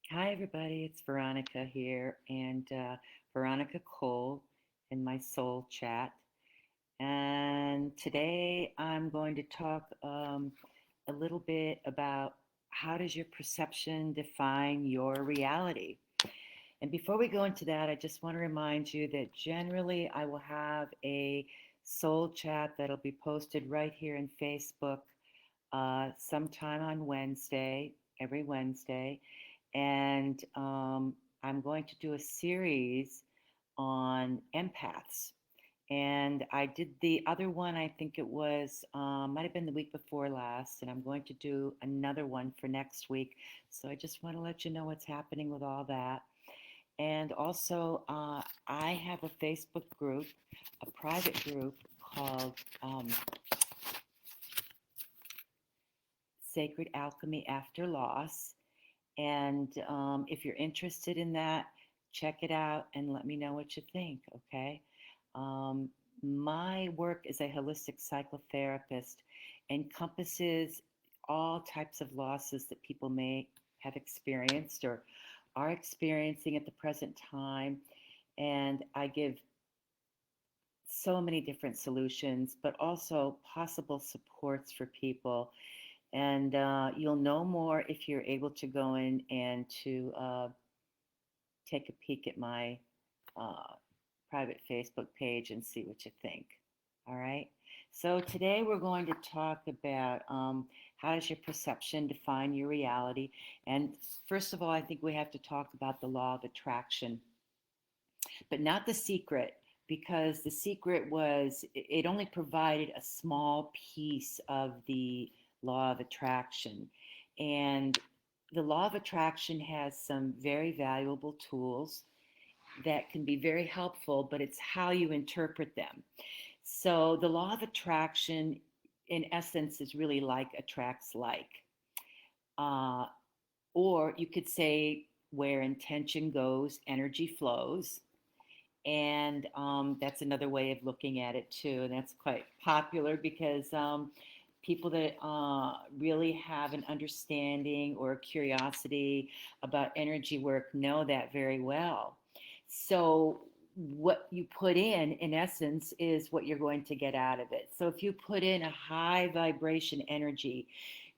Hi, everybody. It's Veronica here, and Veronica Cole in my soul chat. And today I'm going to talk a little bit about how does your perception define your reality? And before we go into that, I just want to remind you that generally I will have a soul chat that'll be posted right here in Facebook sometime on Wednesday, every Wednesday. And I'm going to do a series on empaths. And I did the other one, I think it was, might have been the week before last, and I'm going to do another one for next week. So I just want to let you know what's happening with all that. And also, I have a Facebook group, a private group called Sacred Alchemy After Loss. And if you're interested in that, check it out and let me know what you think, okay? Um, my work as a holistic psychotherapist encompasses all types of losses that people may have experienced or are experiencing at the present time. And I give so many different solutions, but also possible supports for people. And you'll know more if you're able to go in and to take a peek at my uh, private Facebook page and see what you think. All right. So today we're going to talk about how does your perception define your reality? And first of all, I think we have to talk about the law of attraction, but not the secret, because the secret was it only provided a small piece of the law of attraction. And the law of attraction has some very valuable tools that can be very helpful, but it's how you interpret them. So the law of attraction, in essence, is really like attracts like. Uh, or you could say where intention goes, energy flows. And that's another way of looking at it too. And that's quite popular because people that really have an understanding or a curiosity about energy work know that very well. So what you put in essence, is what you're going to get out of it. So if you put in a high vibration energy,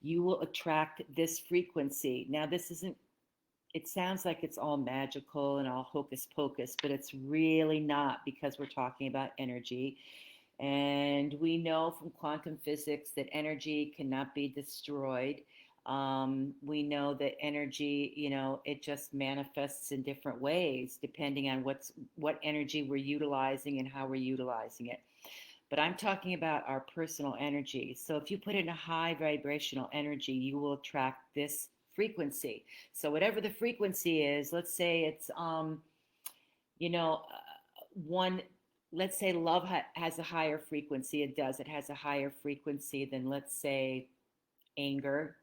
you will attract this frequency. Now, this isn't, it sounds like it's all magical and all hocus pocus, but it's really not, because we're talking about energy. And we know from quantum physics that energy cannot be destroyed. We know that energy, it just manifests in different ways depending on what energy we're utilizing and how we're utilizing it. But I'm talking about our personal energy. So if you put in a high vibrational energy, you will attract this frequency. So whatever the frequency is, let's say it's you know, one, let's say love has a higher frequency. It does. It has a higher frequency than, let's say, anger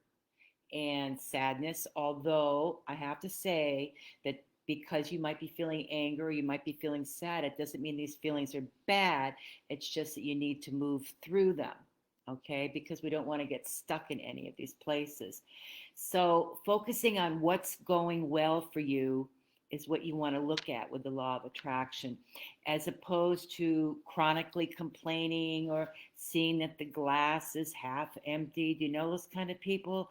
and sadness. Although I have to say that because you might be feeling anger, you might be feeling sad, it doesn't mean these feelings are bad. It's just that you need to move through them, okay? Because we don't want to get stuck in any of these places. So, focusing on what's going well for you is what you want to look at with the law of attraction, as opposed to chronically complaining or seeing that the glass is half empty. Do you know those kind of people?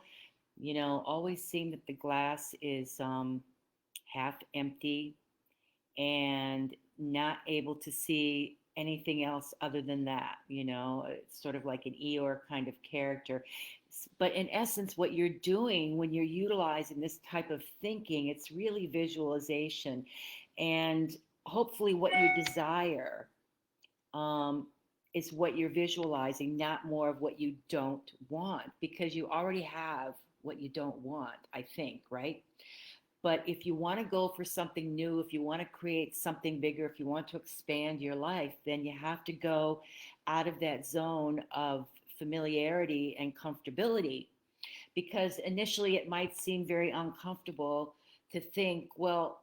Always seeing that the glass is half empty and not able to see anything else other than that. It's sort of like an Eeyore kind of character. But in essence, what you're doing when you're utilizing this type of thinking, it's really visualization. And hopefully, what you desire um, is what you're visualizing, not more of what you don't want, because you already have what you don't want, I think, right? But if you want to go for something new, if you want to create something bigger, if you want to expand your life, then you have to go out of that zone of familiarity and comfortability. Because initially it might seem very uncomfortable to think, well,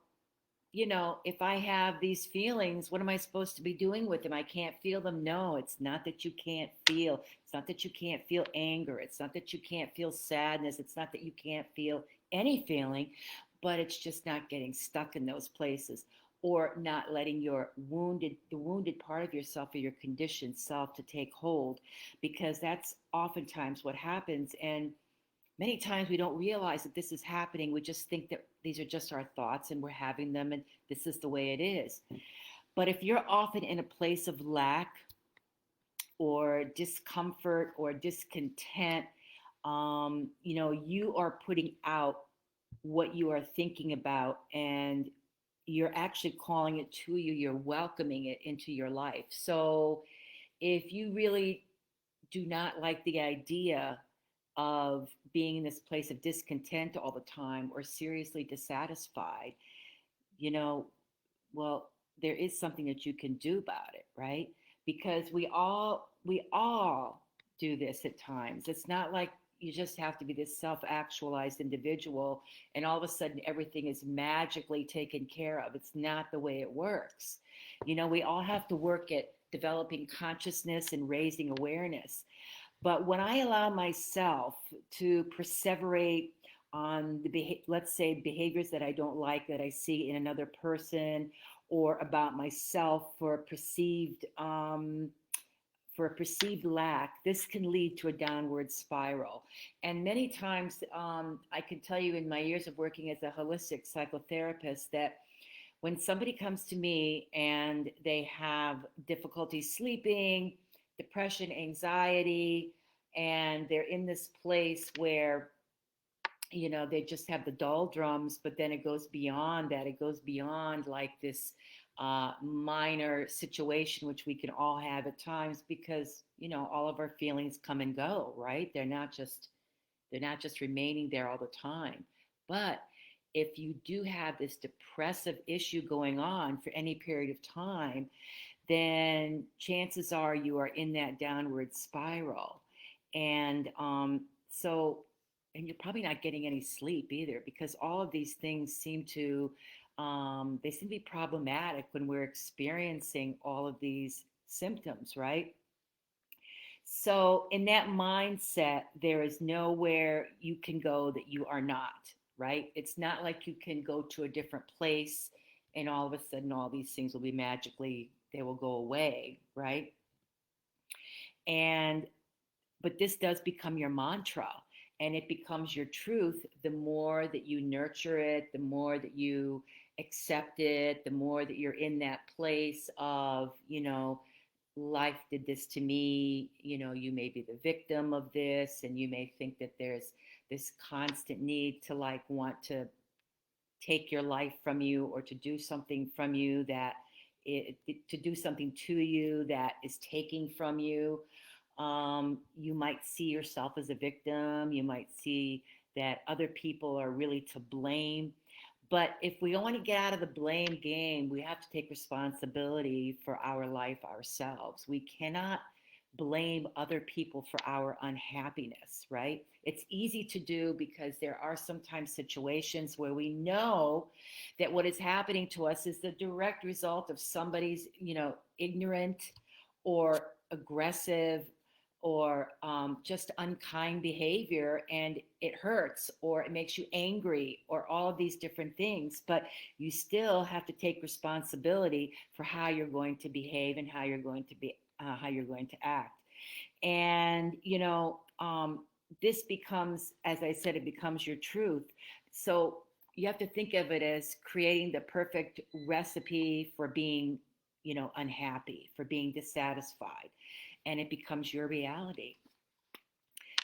if I have these feelings, what am I supposed to be doing with them? I can't feel them. No, it's not that you can't feel. It's not that you can't feel anger. It's not that you can't feel sadness. It's not that you can't feel any feeling, but it's just not getting stuck in those places, or not letting the wounded part of yourself or your conditioned self to take hold, because that's oftentimes what happens. And many times we don't realize that this is happening. We just think that these are just our thoughts and we're having them and this is the way it is. But if you're often in a place of lack or discomfort or discontent, you are putting out what you are thinking about, and you're actually calling it to you. You're welcoming it into your life. So if you really do not like the idea of being in this place of discontent all the time or seriously dissatisfied, you know, well, there is something that you can do about it, right? Because we all do this at times. It's not like you just have to be this self-actualized individual and all of a sudden everything is magically taken care of. It's not the way it works. We all have to work at developing consciousness and raising awareness. But when I allow myself to perseverate on let's say behaviors that I don't like that I see in another person, or about myself for a perceived lack, this can lead to a downward spiral. And many times, I can tell you in my years of working as a holistic psychotherapist that when somebody comes to me and they have difficulty sleeping, depression, anxiety, and they're in this place where they just have the doldrums, but then it goes beyond that. It goes beyond like this minor situation, which we can all have at times, because all of our feelings come and go, right? They're not just remaining there all the time. But if you do have this depressive issue going on for any period of time, then chances are you are in that downward spiral. And so, and you're probably not getting any sleep either, because all of these things they seem to be problematic when we're experiencing all of these symptoms, right? So, in that mindset, there is nowhere you can go that you are not, right? It's not like you can go to a different place and all of a sudden all these things will be magically, they will go away, right? And, but this does become your mantra, and it becomes your truth the more that you nurture it, the more that you accept it, the more that you're in that place of, life did this to me. You may be the victim of this, and you may think that there's this constant need to like want to take your life from you, or to do something from you to do something to you that is taking from you. You might see yourself as a victim. You might see that other people are really to blame. But if we want to get out of the blame game, we have to take responsibility for our life ourselves. We cannot blame other people for our unhappiness, right? It's easy to do because there are sometimes situations where we know that what is happening to us is the direct result of somebody's, ignorant or aggressive or just unkind behavior, and it hurts or it makes you angry or all of these different things. But you still have to take responsibility for how you're going to behave and how you're going to act. And this becomes, as I said, it becomes your truth. So you have to think of it as creating the perfect recipe for being unhappy, for being dissatisfied, and it becomes your reality.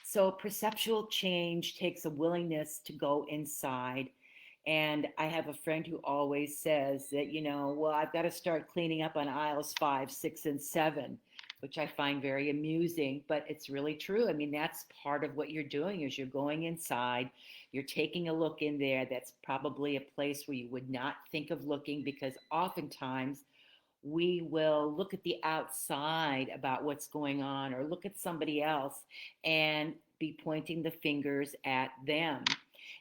So perceptual change takes a willingness to go inside. And I have a friend who always says that, well, I've got to start cleaning up on aisles 5, 6, and 7, which I find very amusing, but it's really true. I mean, that's part of what you're doing is you're going inside, you're taking a look in there. That's probably a place where you would not think of looking, because oftentimes we will look at the outside about what's going on, or look at somebody else and be pointing the fingers at them.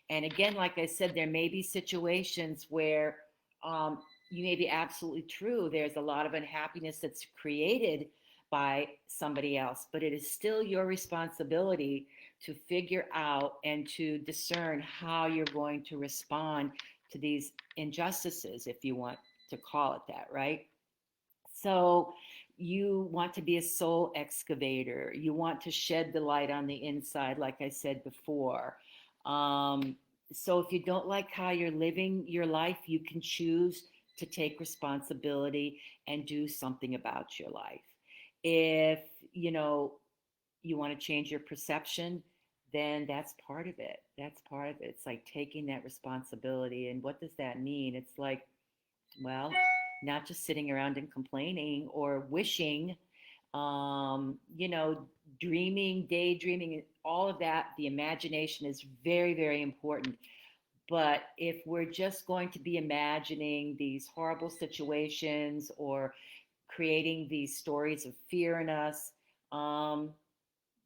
And again, like I said, there may be situations where you may be absolutely true. There's a lot of unhappiness that's created by somebody else, but it is still your responsibility to figure out and to discern how you're going to respond to these injustices, if you want to call it that, right? So you want to be a soul excavator. You want to shed the light on the inside, like I said before. Um, so if you don't like how you're living your life, you can choose to take responsibility and do something about your life. If you know you want to change your perception, then that's part of it. That's part of it. It's like taking that responsibility. And what does that mean? It's like, well, not just sitting around and complaining or wishing, you know, dreaming, daydreaming, all of that. The imagination is very, very important. But if we're just going to be imagining these horrible situations or creating these stories of fear in us, um,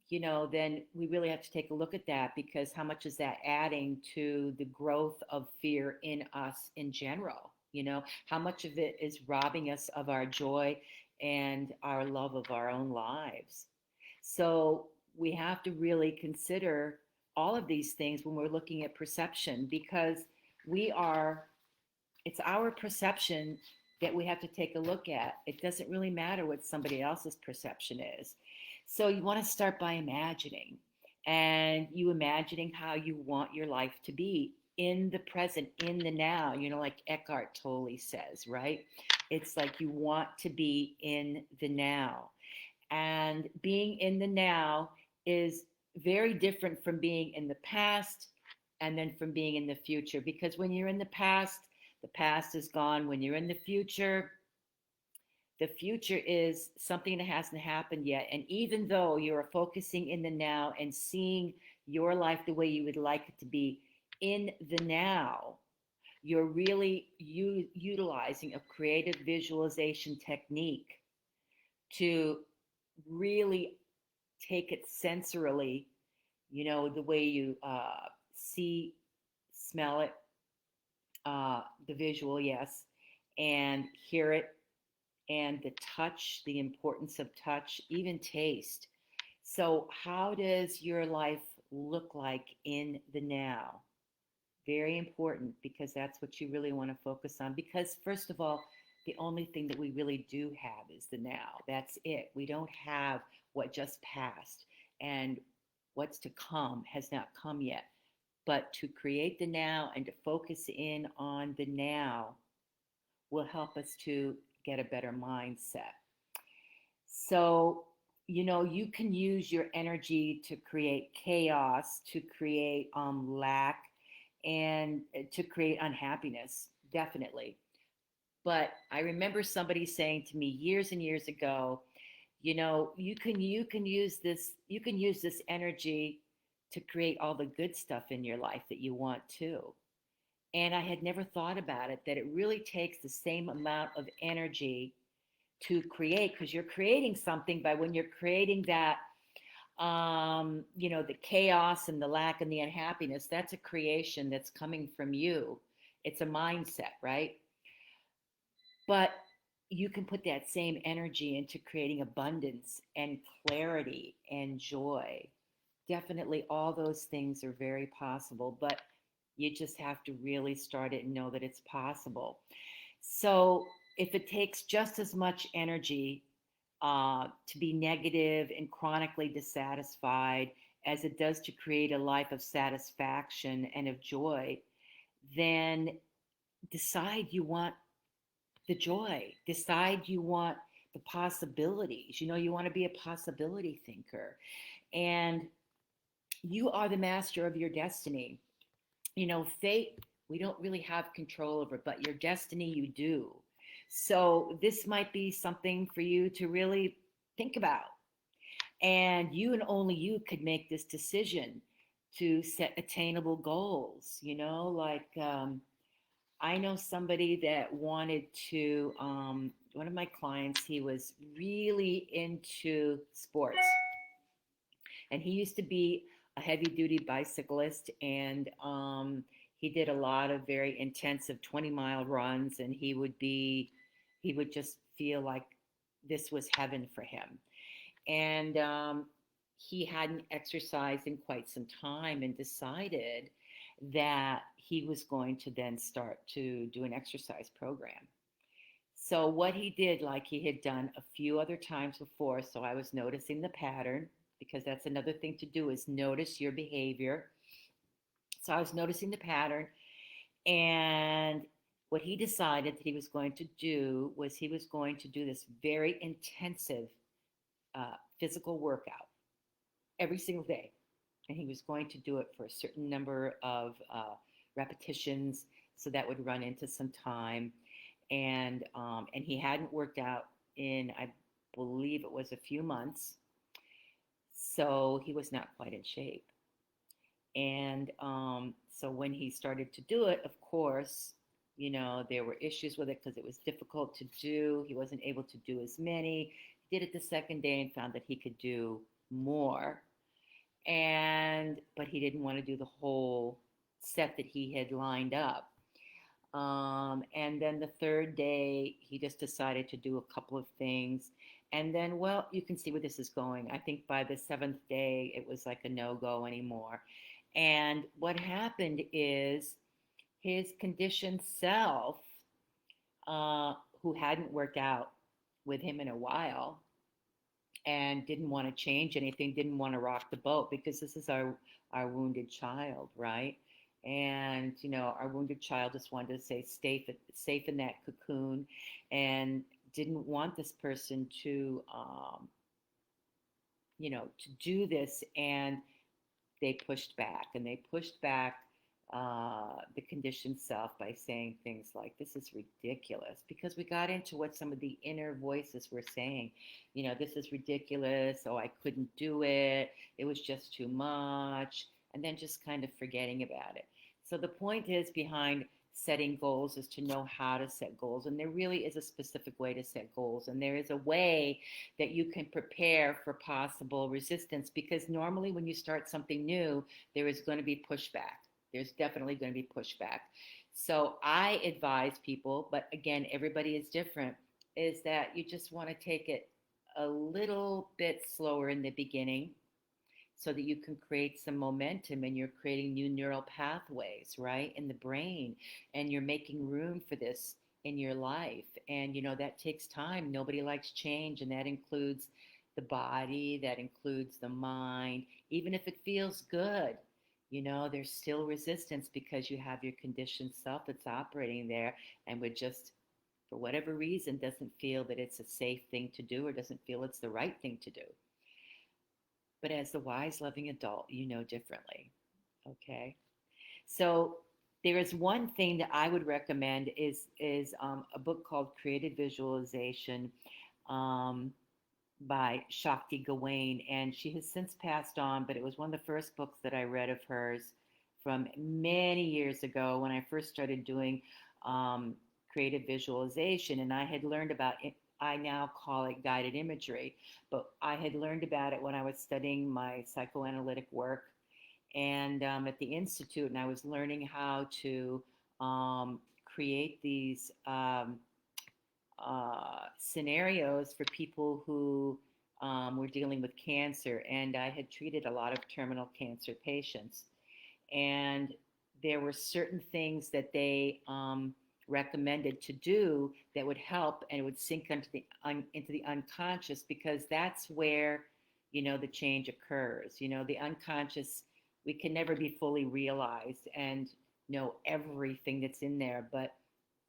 then we really have to take a look at that, because how much is that adding to the growth of fear in us in general? How much of it is robbing us of our joy and our love of our own lives? So we have to really consider all of these things when we're looking at perception, because we are it's our perception that we have to take a look at. It doesn't really matter what somebody else's perception is. So you want to start by imagining, and you imagining how you want your life to be in the present, in the now, like Eckhart Tolle says, right? It's like you want to be in the now. And being in the now is very different from being in the past and then from being in the future. Because when you're in the past is gone. When you're in the future is something that hasn't happened yet. And even though you're focusing in the now and seeing your life the way you would like it to be in the now, you're really utilizing a creative visualization technique to really take it sensorily, the way you see, smell it, the visual, yes, and hear it, and the touch, the importance of touch, even taste. So, how does your life look like in the now? Very important, because that's what you really want to focus on. Because, first of all, the only thing that we really do have is the now. That's it. We don't have what just passed, and what's to come has not come yet. But to create the now and to focus in on the now will help us to get a better mindset. So, you can use your energy to create chaos, to create lack, and to create unhappiness, definitely. But I remember somebody saying to me years and years ago, you can use this energy to create all the good stuff in your life that you want too. And I had never thought about it, that it really takes the same amount of energy to create, because you're creating something by when you're creating that, the chaos and the lack and the unhappiness. That's a creation that's coming from you. It's a mindset, right? But you can put that same energy into creating abundance and clarity and joy. Definitely, all those things are very possible, but you just have to really start it and know that it's possible. So, if it takes just as much energy to be negative and chronically dissatisfied as it does to create a life of satisfaction and of joy, then decide you want the joy. Decide you want the possibilities. You want to be a possibility thinker. And you are the master of your destiny. Fate, we don't really have control over, but your destiny, you do. So this might be something for you to really think about. And you and only you could make this decision to set attainable goals. I know somebody that wanted to, one of my clients, he was really into sports. And he used to be a heavy duty bicyclist, and he did a lot of very intensive 20-mile runs, and he would just feel like this was heaven for him. And he hadn't exercised in quite some time and decided that he was going to then start to do an exercise program. So, what he did, like he had done a few other times before, so I was noticing the pattern because that's another thing to do is notice your behavior. So, I was noticing the pattern, and what he decided that he was going to do was he was going to do this very intensive physical workout every single day. And he was going to do it for a certain number of repetitions. So that would run into some time. And he hadn't worked out in, I believe it was a few months. So he was not quite in shape. And so when he started to do it, of course, there were issues with it because it was difficult to do. He wasn't able to do as many. He did it the second day and found that he could do more. But he didn't want to do the whole set that he had lined up. And then the third day, he just decided to do a couple of things. And then, well, you can see where this is going. I think by the seventh day, it was like a no go anymore. And what happened is his conditioned self, who hadn't worked out with him in a while and didn't want to change anything, didn't want to rock the boat because this is our wounded child, right? And our wounded child just wanted to stay safe in that cocoon, and didn't want this person to to do this. And they pushed back, and they pushed back the conditioned self by saying things like, this is ridiculous, because we got into what some of the inner voices were saying. This is ridiculous. Oh, I couldn't do it. It was just too much. And then just kind of forgetting about it. So the point is behind setting goals is to know how to set goals. And there really is a specific way to set goals. And there is a way that you can prepare for possible resistance, because normally when you start something new, there is going to be pushback. There's definitely going to be pushback. So I advise people, but again, everybody is different, is that you just want to take it a little bit slower in the beginning so that you can create some momentum, and you're creating new neural pathways, right, in the brain, and you're making room for this in your life. And that takes time. Nobody likes change, and that includes the body, that includes the mind. Even if it feels good, there's still resistance because you have your conditioned self that's operating there, and would just, for whatever reason, doesn't feel that it's a safe thing to do, or doesn't feel it's the right thing to do. But as the wise, loving adult, you know differently. Okay. So there is one thing that I would recommend is a book called Creative Visualization, um, by Shakti Gawain, and she has since passed on. But it was one of the first books that I read of hers from many years ago when I first started doing um, creative visualization, and I had learned about it. I now call it guided imagery, but I had learned about it when I was studying my psychoanalytic work and at the institute, and I was learning how to create these scenarios for people who were dealing with cancer, and I had treated a lot of terminal cancer patients. And there were certain things that they recommended to do that would help, and it would sink into the unconscious, because that's where the change occurs. The unconscious, we can never be fully realized and know everything that's in there, but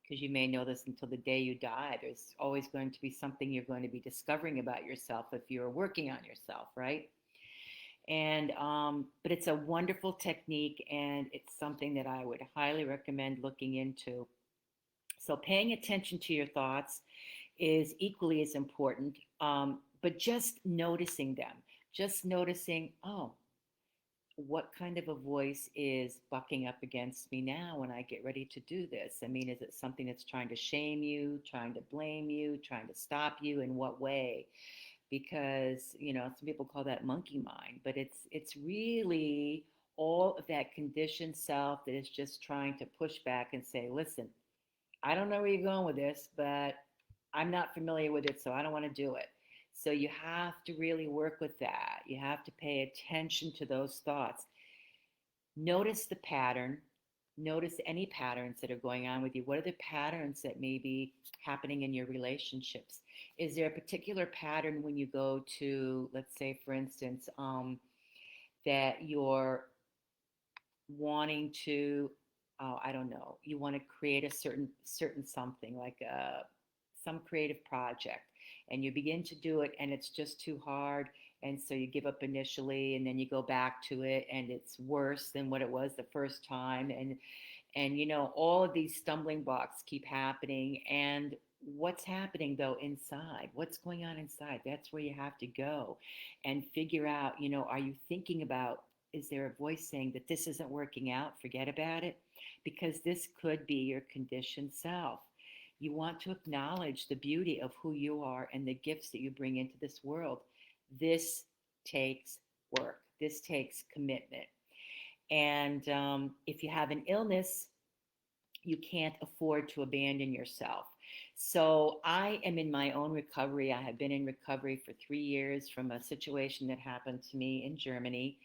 because you may know this until the day you die, there's always going to be something you're going to be discovering about yourself if you're working on yourself, right? And but it's a wonderful technique, and it's something that I would highly recommend looking into. So paying attention to your thoughts is equally as important, but just noticing them, just noticing, oh, what kind of a voice is bucking up against me now when I get ready to do this? I mean, is it something that's trying to shame you, trying to blame you, trying to stop you? In what way? Because some people call that monkey mind, but it's really all of that conditioned self that is just trying to push back and say, listen, I don't know where you're going with this, but I'm not familiar with it, so I don't want to do it. So you have to really work with that. You have to pay attention to those thoughts. Notice the pattern. Notice any patterns that are going on with you. What are the patterns that may be happening in your relationships? Is there a particular pattern when you go to, let's say, for instance, that you're wanting to, oh, I don't know, you want to create a certain something like some creative project, and you begin to do it and it's just too hard, and so you give up initially and then you go back to it and it's worse than what it was the first time, and all of these stumbling blocks keep happening. And what's happening though inside, what's going on inside, that's where you have to go and figure out, are you thinking about, is there a voice saying that this isn't working out, forget about it? Because this could be your conditioned self. You want to acknowledge the beauty of who you are and the gifts that you bring into this world. This takes work, this takes commitment. And if you have an illness, you can't afford to abandon yourself. So I am in my own recovery. I have been in recovery for 3 years from a situation that happened to me in Germany.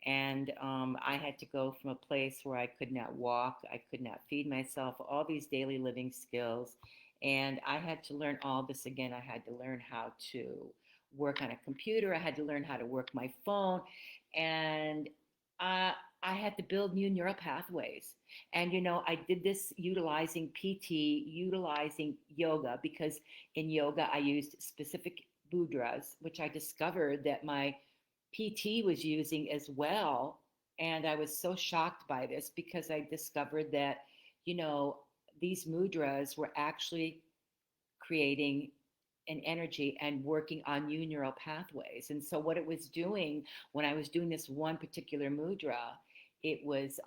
And I had to go from a place where I could not walk, I could not feed myself, all these daily living skills. And I had to learn all this again. I had to learn how to work on a computer, I had to learn how to work my phone. And I, I had to build new neural pathways. And, I did this utilizing PT, utilizing yoga, because in yoga I used specific mudras, which I discovered that my PT was using as well. And I was so shocked by this because I discovered that, you know, these mudras were actually creating an energy and working on new neural pathways. And so, what it was doing when I was doing this one particular mudra, it was,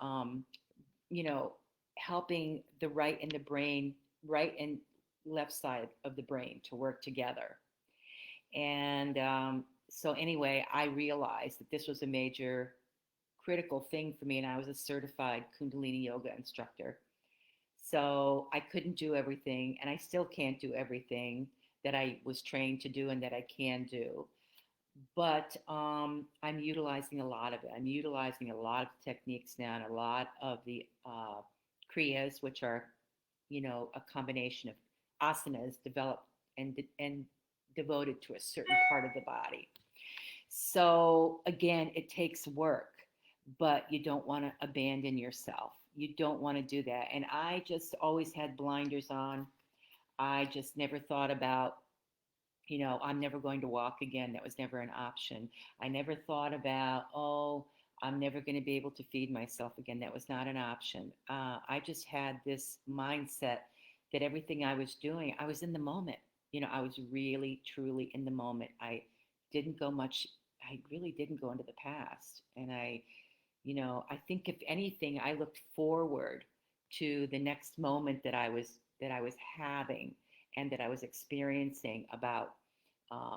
you know, helping the right and the brain, right and left side of the brain to work together. And so, anyway, I realized that this was a major critical thing for me, and I was a certified Kundalini yoga instructor. So, I couldn't do everything, and I still can't do everything that I was trained to do and that I can do. But I'm utilizing a lot of it. I'm utilizing a lot of techniques now and a lot of the kriyas, which are, a combination of asanas developed and devoted to a certain part of the body. So again, it takes work, but you don't want to abandon yourself. You don't want to do that. And I just always had blinders on. I just never thought about, I'm never going to walk again. That was never an option. I never thought about, oh, I'm never going to be able to feed myself again. That was not an option. I just had this mindset that everything I was doing, I was in the moment. I was really, truly in the moment. Didn't go much, I really didn't go into the past. And I think if anything, I looked forward to the next moment that I was having and that I was experiencing about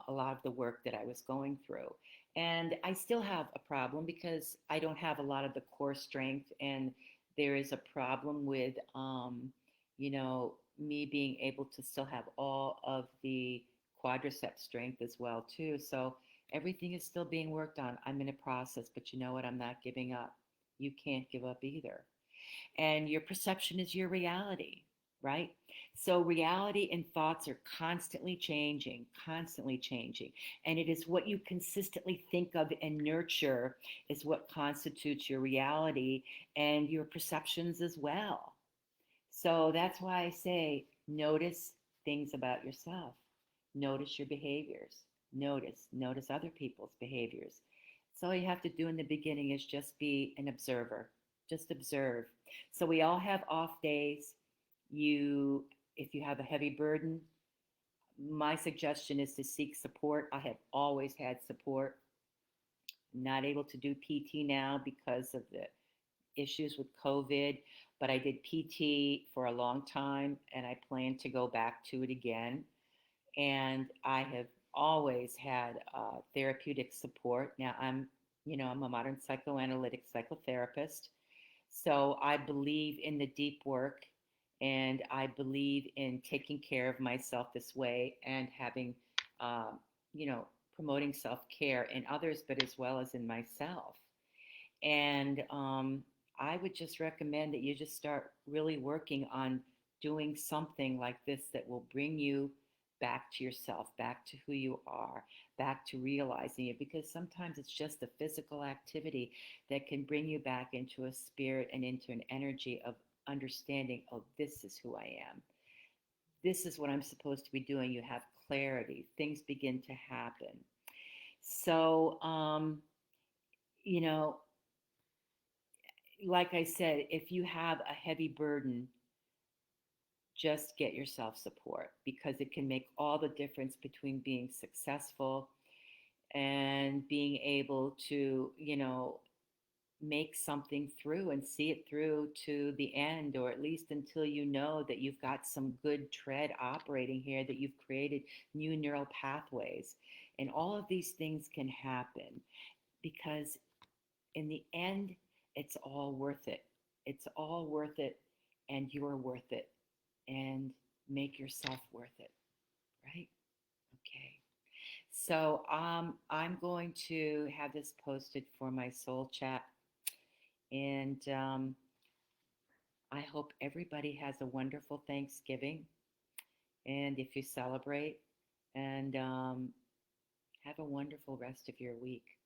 a lot of the work that I was going through. And I still have a problem because I don't have a lot of the core strength, and there is a problem with, me being able to still have all of the quadricep strength as well too. So everything is still being worked on. I'm in a process, but you know what? I'm not giving up. You can't give up either. And your perception is your reality, right? So reality and thoughts are constantly changing. And it is what you consistently think of and nurture is what constitutes your reality and your perceptions as well. So that's why I say notice things about yourself, notice your behaviors, notice other people's behaviors. So all you have to do in the beginning is just be an observer, just observe. So we all have off days. If you have a heavy burden, my suggestion is to seek support. I have always had support. I'm not able to do PT now because of the issues with COVID, but I did PT for a long time and I plan to go back to it again. And I have always had therapeutic support. Now I'm a modern psychoanalytic psychotherapist. So I believe in the deep work and I believe in taking care of myself this way and having you know, promoting self-care in others, but as well as in myself. And I would just recommend that you just start really working on doing something like this that will bring you back to yourself, back to who you are, back to realizing it. Because sometimes it's just a physical activity that can bring you back into a spirit and into an energy of understanding, oh, this is who I am. This is what I'm supposed to be doing. You have clarity, things begin to happen. So, you know, like I said, if you have a heavy burden, just get yourself support because it can make all the difference between being successful and being able to, make something through and see it through to the end, or at least until you know that you've got some good tread operating here, that you've created new neural pathways. And all of these things can happen because in the end, it's all worth it. It's all worth it, and you're worth it. And make yourself worth it, right? Okay. So I'm going to have this posted for my soul chat, and I hope everybody has a wonderful Thanksgiving, and if you celebrate, and have a wonderful rest of your week.